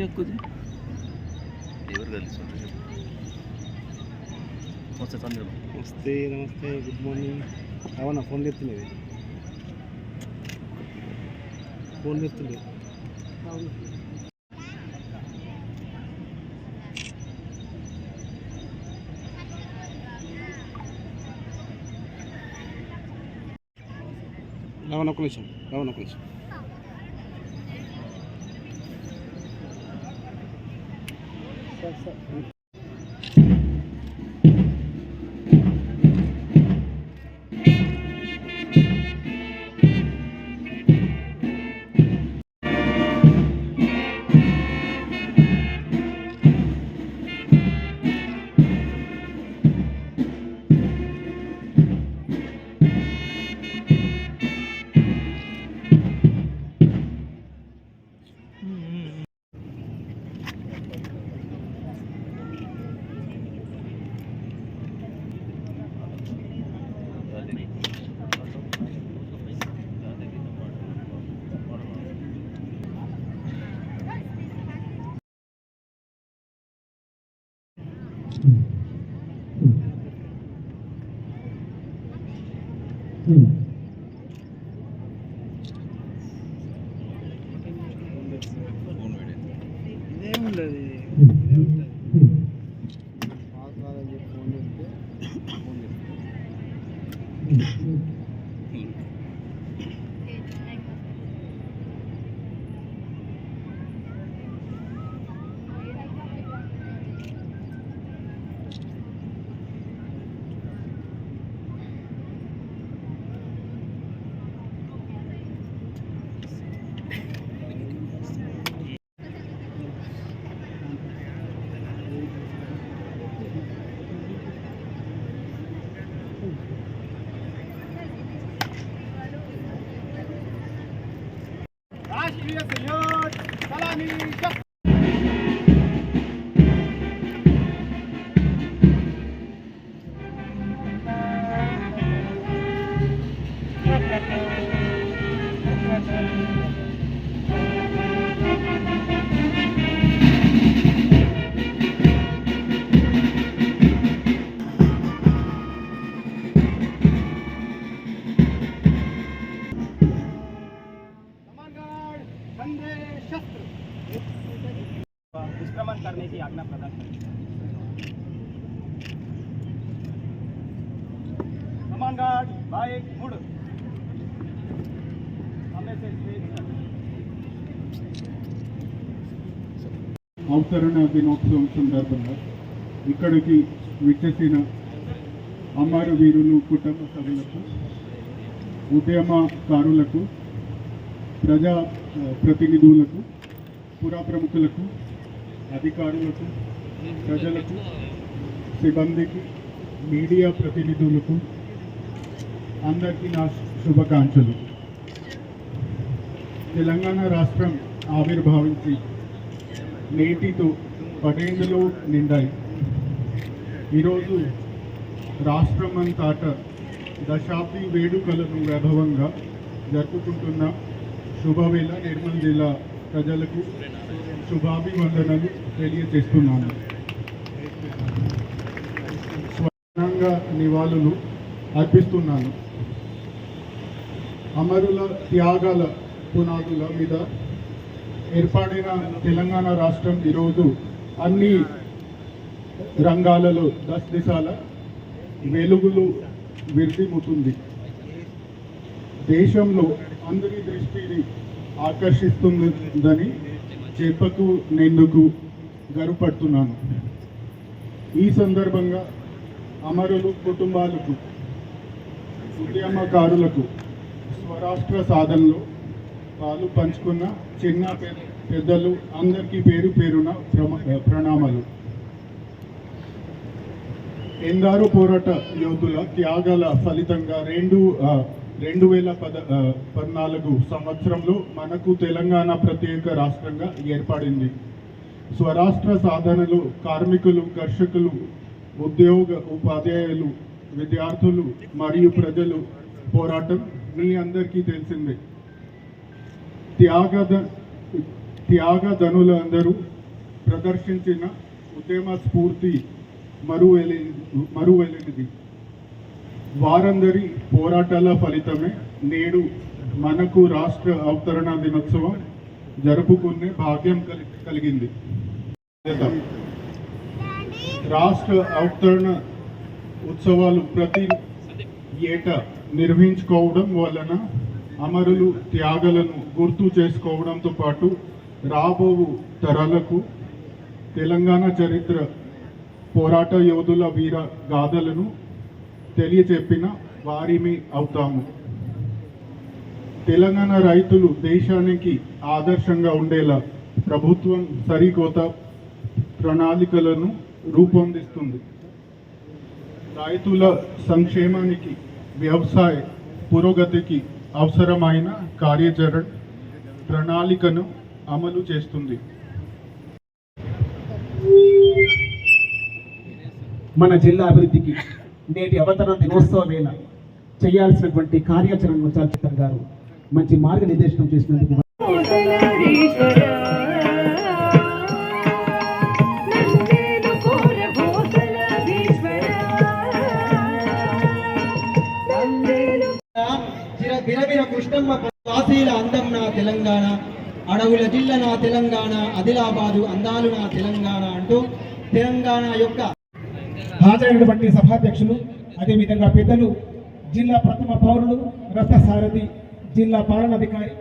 నమస్తే నమస్తే good morning. అవునా ఫోన్ చెప్తున్నది ఫోన్ చెప్తుంది. రావణ ఒక నిమిషం ఇదేముండదు राष्ट्रीय संयोजक सलामी निष्क्रमण करने की आज्ञा प्रदान करें। कमान गार्ड बाइक मुड़ हमें से అవతరణ దినోత్సవం సందర్భంగా ఇక్కడికి విచ్చేసిన అమర వీరులు కుటుంబ సభ్యులకు, ఉద్యమకారులకు, ప్రజా ప్రతినిధులకు, పురా ప్రముఖులకు, అధికారులకు, ప్రజలకు, సిబ్బందికి, మీడియా ప్రతినిధులకు అందరికీ నా శుభాకాంక్షలు. తెలంగాణ రాష్ట్రం ఆవిర్భావించి నేటితో 10 ఏళ్ళు నిండాయి. ఈరోజు రాష్ట్రమంతటా దశాబ్ది వేడుకలను వైభవంగా జరుపుకుంటున్న శుభవేళ నిర్మల్ జిల్లా ప్రజలకు శుభాభివందనలు తెలియజేస్తున్నాను. స్వర్ణంగా నివాళులు అర్పిస్తున్నాను. అమరుల త్యాగాల పునాదుల మీద ఏర్పడిన తెలంగాణ రాష్ట్రం ఈరోజు అన్ని రంగాలలో దశ వెలుగులు విర్దిముతుంది. దేశంలో అందరి దృష్టిని ఆకర్షిస్తుందని చెప్పకు నేందుకు గర్వపడుతున్నాను. ఈ సందర్భంగా అమరులు కుటుంబాలకు, ఉద్యమకారులకు స్వరాష్ట్ర సాధనలో పాలు పంచుకున్న చిన్న పెద్దలు అందరికీ పేరు పేరున ప్రణామాలు. ఎందరో పోరాట యోధుల త్యాగాల ఫలితంగా 2014 సంవత్సరంలో మనకు తెలంగాణ ప్రత్యేక రాష్ట్రంగా ఏర్పడింది. స్వరాష్ట్ర సాధనలో కార్మికులు, కర్షకులు, ఉపాధ్యాయులు, విద్యార్థులు మరియు ప్రజలు పోరాటం మీ అందరికీ తెలిసిందే. త్యాగధనులందరూ ప్రదర్శించిన ఉద్యమ స్ఫూర్తి మరువెలినిది. వారందరి పోరాటాల ఫలితమే నేడు మనకు రాష్ట్ర అవతరణ దినోత్సవం జరుపుకునే భాగ్యం కలిగింది. రాష్ట్ర అవతరణ ఉత్సవాలు ప్రతి ఏటా నిర్వహించుకోవడం వలన అమరులు త్యాగాలను గుర్తు చేసుకోవడంతో పాటు రాబో తరాలకు తెలంగాణ చరిత్ర, పోరాట యోధుల వీర గాథలను తెలియచెప్పిన వారిమి అవుతాము. తెలంగాణ రైతులు దేశానికి ఆదర్శంగా ఉండేలా ప్రభుత్వం సరికొత్త ప్రణాళికలను రూపొందిస్తుంది. రైతుల సంక్షేమానికి, వ్యవసాయ పురోగతికి అవసరమైన కార్యాచరణ ప్రణాళికను అమలు చేస్తుంది. మన జిల్లా అభివృద్ధికి నేటి అవతరణ దినోత్సవ వేళ చేయాల్సినటువంటి కార్యాచరణను చలచిత్ర గారు మంచి మార్గనిర్దేశనం చేసినందుకు బిరబిర కృష్ణమ్మ వాసీల అందం నా తెలంగాణ, అడవుల జిల్ల నా తెలంగాణ, ఆదిలాబాదు అందాలు నా తెలంగాణ అంటూ తెలంగాణ యొక్క హాజరైనటువంటి సభాధ్యక్షులు, అదేవిధంగా పెద్దలు, జిల్లా ప్రథమ పౌరులు, రథసారథి, జిల్లా పాలనాధికారి